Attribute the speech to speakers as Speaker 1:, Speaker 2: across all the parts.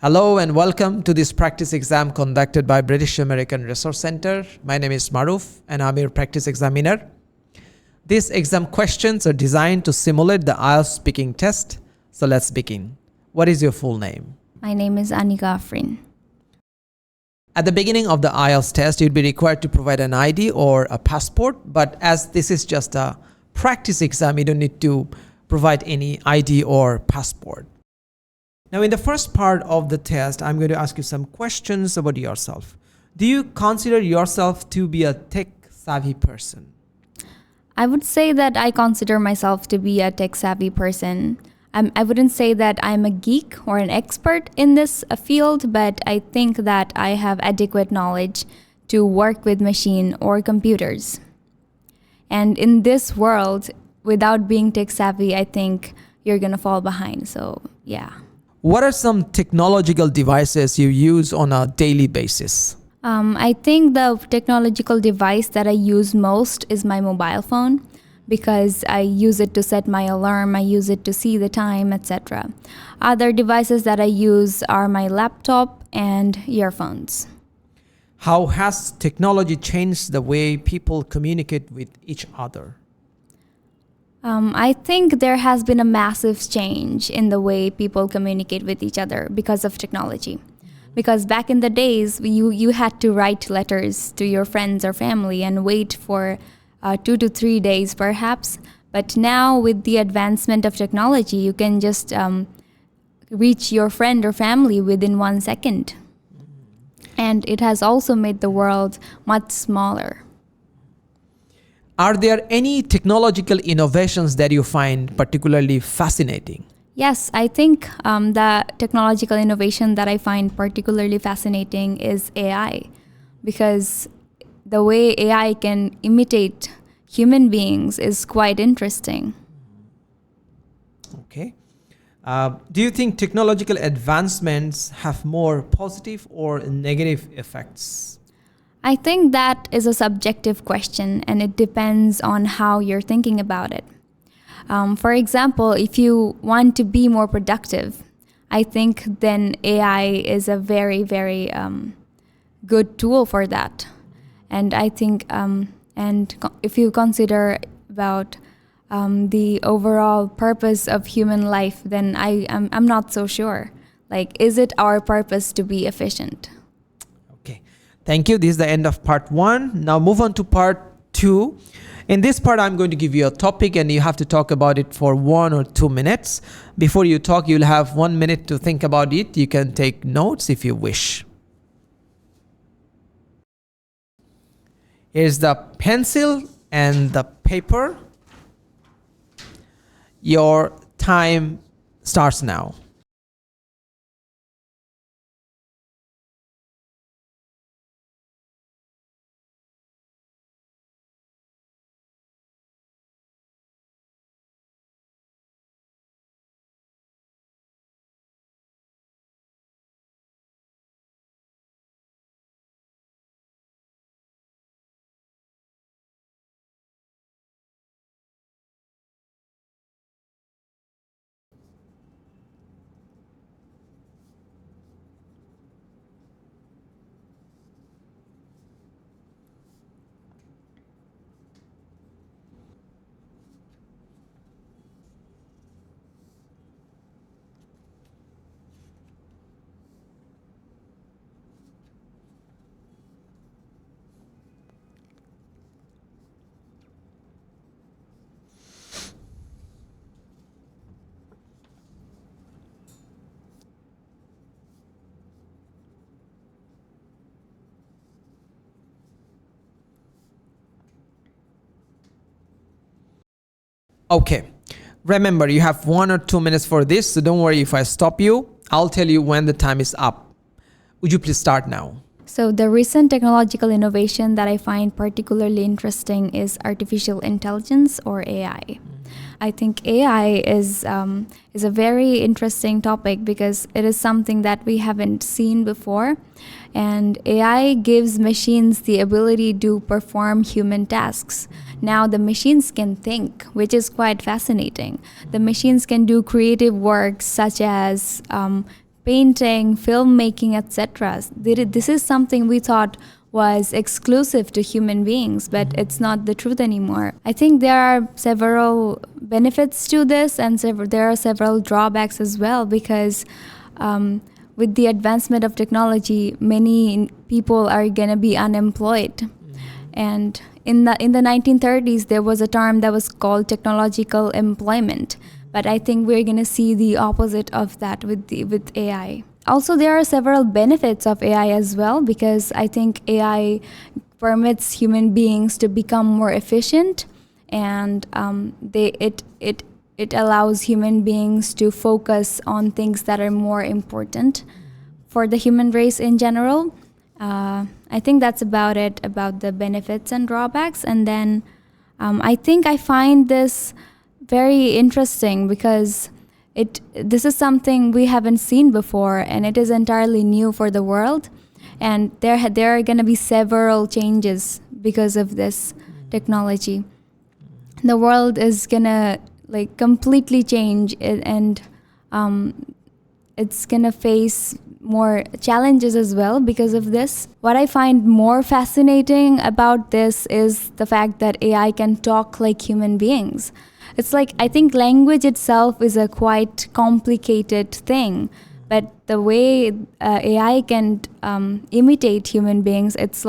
Speaker 1: Hello and welcome to this practice exam conducted by British American Resource Center. My name is Maruf and I'm your practice examiner. These exam questions are designed to simulate the IELTS speaking test. So let's begin. What is your full name?
Speaker 2: My name is Anika Afrin.
Speaker 1: At the beginning of the IELTS test, you'd be required to provide an ID or a passport. But as this is just a practice exam, you don't need to provide any ID or passport. Now, in the first part of the test, I'm going to ask you some questions about yourself. Do you consider yourself to be a tech-savvy person?
Speaker 2: I would say that I consider myself to be a tech-savvy person. I wouldn't say that I'm a geek or an expert in this field, but I think that I have adequate knowledge to work with machine or computers. And in this world, without being tech-savvy, I think you're going to fall behind. So, yeah.
Speaker 1: What are some technological devices you use on a daily basis?
Speaker 2: I think the technological device that I use most is my mobile phone because I use it to set my alarm, I use it to see the time, etc. Other devices that I use are my laptop and earphones.
Speaker 1: How has technology changed the way people communicate with each other?
Speaker 2: I think there has been a massive change in the way people communicate with each other because of technology. Because back in the days, you had to write letters to your friends or family and wait for 2 to 3 days perhaps. But now with the advancement of technology, you can just reach your friend or family within 1 second. And it has also made the world much smaller.
Speaker 1: Are there any technological innovations that you find particularly fascinating?
Speaker 2: Yes, I think the technological innovation that I find particularly fascinating is AI, because the way AI can imitate human beings is quite interesting.
Speaker 1: Okay. Do you think technological advancements have more positive or negative effects?
Speaker 2: I think that is a subjective question, and it depends on how you're thinking about it. For example, if you want to be more productive, I think then AI is a very, very good tool for that. And I think, if you consider about the overall purpose of human life, then I'm not so sure. Like, is it our purpose to be efficient?
Speaker 1: Okay. Thank you. This is the end of part 1. Now move on to part 2. In this part, I'm going to give you a topic and you have to talk about it for 1 or 2 minutes. Before you talk, you'll have 1 minute to think about it. You can take notes if you wish. Here's the pencil and the paper. Your time starts now. Okay, remember you have 1 or 2 minutes for this, so don't worry if I stop you. I'll tell you when the time is up. Would you please start now?
Speaker 2: So the recent technological innovation that I find particularly interesting is artificial intelligence, or AI. I think AI is a very interesting topic because it is something that we haven't seen before. And AI gives machines the ability to perform human tasks. Now the machines can think, which is quite fascinating. The machines can do creative work such as painting, filmmaking, etc. This is something we thought was exclusive to human beings, but it's not the truth anymore. I think there are several benefits to this, and there are several drawbacks as well, because with the advancement of technology, many people are gonna be unemployed. And in the 1930s, there was a term that was called technological employment. But I think we're gonna see the opposite of that with AI. Also, there are several benefits of AI as well, because I think AI permits human beings to become more efficient, and it allows human beings to focus on things that are more important for the human race in general. I think that's about it, about the benefits and drawbacks. And then I think I find this very interesting because this is something we haven't seen before, and it is entirely new for the world. And there are going to be several changes because of this technology. The world is going to completely change, and it's going to face more challenges as well because of this. What I find more fascinating about this is the fact that AI can talk like human beings. It's I think language itself is a quite complicated thing, but the way AI can imitate human beings, it's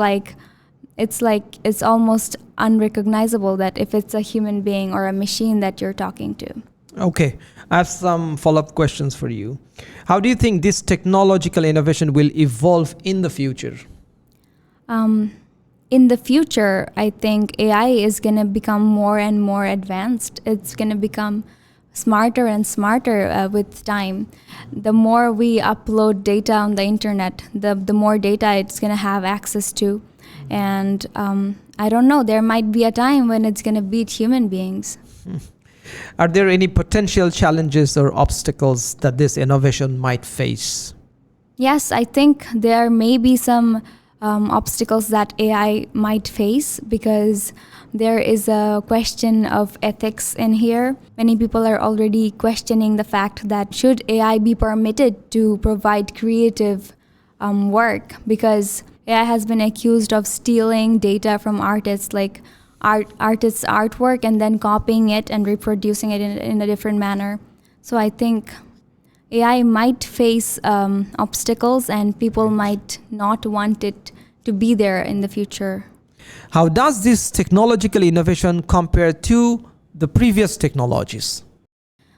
Speaker 2: almost unrecognizable that if it's a human being or a machine that you're talking to.
Speaker 1: Okay, I have some follow-up questions for you. How do you think this technological innovation will evolve in the future?
Speaker 2: In the future, I think AI is going to become more and more advanced. It's going to become smarter and smarter with time. The more we upload data on the internet, the more data it's going to have access to. And I don't know, there might be a time when it's going to beat human beings.
Speaker 1: Are there any potential challenges or obstacles that this innovation might face?
Speaker 2: Yes, I think there may be some obstacles that AI might face, because there is a question of ethics in here. Many people are already questioning the fact that should AI be permitted to provide creative work, because AI has been accused of stealing data from artists, like artists' artwork, and then copying it and reproducing it in a different manner. So I think AI might face obstacles, and people might not want it to be there in the future.
Speaker 1: How does this technological innovation compare to the previous technologies?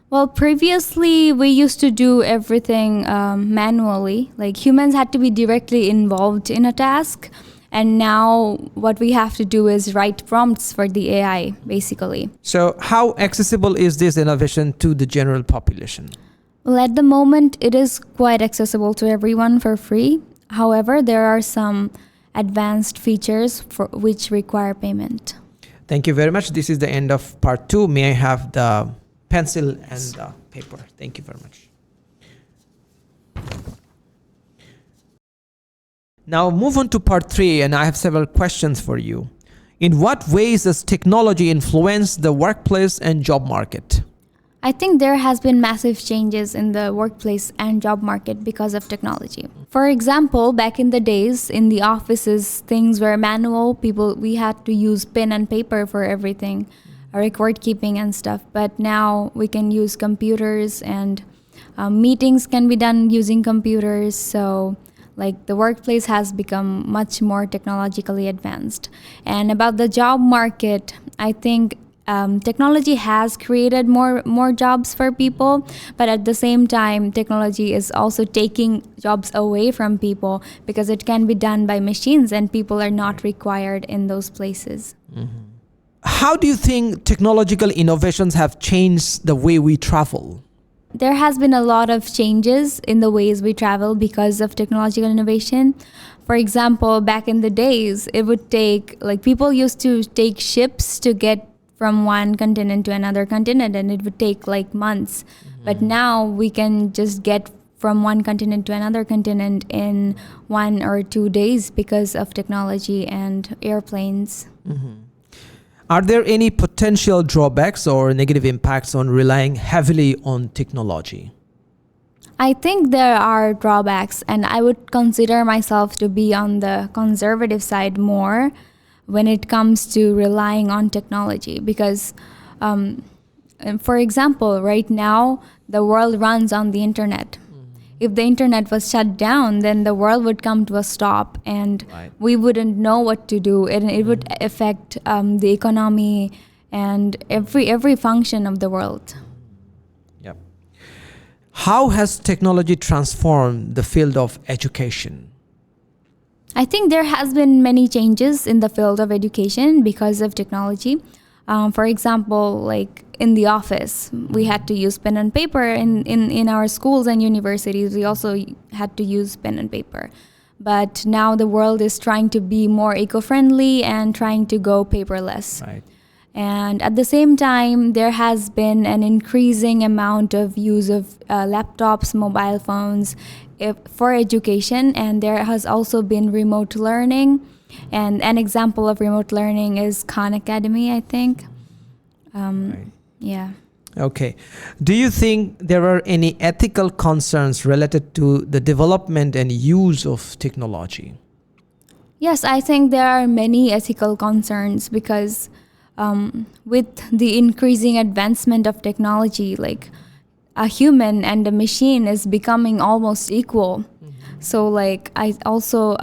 Speaker 2: Well, previously we used to do everything manually. Like humans had to be directly involved in a task. And now what we have to do is write prompts for the AI, basically.
Speaker 1: So how accessible is this innovation to the general population?
Speaker 2: Well, at the moment, it is quite accessible to everyone for free. However, there are some advanced features for which require payment.
Speaker 1: Thank you very much. This is the end of part 2. May I have the pencil and the paper? Thank you very much. Now move on to part 3, and I have several questions for you. In what ways does technology influence the workplace and job market?
Speaker 2: I think there has been massive changes in the workplace and job market because of technology. For example, back in the days in the offices, things were manual. We had to use pen and paper for everything, record keeping and stuff. But now we can use computers, and meetings can be done using computers. So the workplace has become much more technologically advanced. And about the job market, I think technology has created more jobs for people, but at the same time, technology is also taking jobs away from people, because it can be done by machines and people are not required in those places.
Speaker 1: Mm-hmm. How do you think technological innovations have changed the way we travel?
Speaker 2: There has been a lot of changes in the ways we travel because of technological innovation. For example, back in the days, it would take, people used to take ships to get from one continent to another continent, and it would take months. Mm-hmm. But now we can just get from one continent to another continent in 1 or 2 days because of technology and airplanes.
Speaker 1: Mm-hmm. Are there any potential drawbacks or negative impacts on relying heavily on technology?
Speaker 2: I think there are drawbacks, and I would consider myself to be on the conservative side more when it comes to relying on technology. Because, for example, right now, the world runs on the internet. If the internet was shut down, then the world would come to a stop, and
Speaker 1: Right.
Speaker 2: we wouldn't know what to do. And it would affect the economy and every function of the world.
Speaker 1: Yep. How has technology transformed the field of education?
Speaker 2: I think there has been many changes in the field of education because of technology. For example, like in the office, we had to use pen and paper. In our schools and universities, we also had to use pen and paper. But now the world is trying to be more eco-friendly and trying to go paperless.
Speaker 1: Right.
Speaker 2: And at the same time, there has been an increasing amount of use of laptops, mobile phones for education, and there has also been remote learning. And an example of remote learning is Khan Academy, I think.
Speaker 1: Right.
Speaker 2: Yeah.
Speaker 1: Okay. Do you think there are any ethical concerns related to the development and use of technology?
Speaker 2: Yes, I think there are many ethical concerns because with the increasing advancement of technology, like a human and a machine is becoming almost equal. So like I also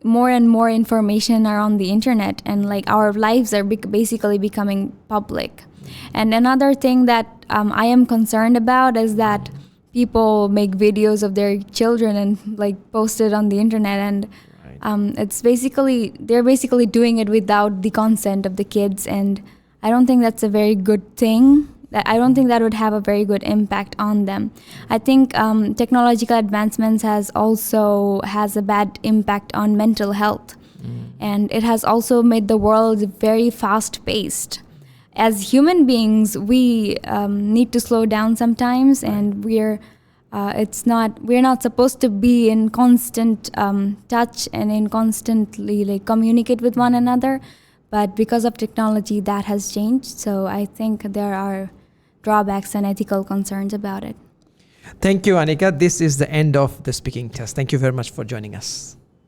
Speaker 2: more and more information are on the internet, and like our lives are basically becoming public. And another thing that I am concerned about is that people make videos of their children and like post it on the internet, and they're basically doing it without the consent of the kids, and I don't think that's a very good thing. I don't think that would have a very good impact on them. I think technological advancements has a bad impact on mental health, and it has also made the world very fast-paced. As human beings, we need to slow down sometimes, and we're not supposed to be in constant touch and in constantly like communicate with one another. But because of technology, that has changed. So I think there are drawbacks and ethical concerns about it.
Speaker 1: Thank you, Anika. This is the end of the speaking test. Thank you very much for joining us.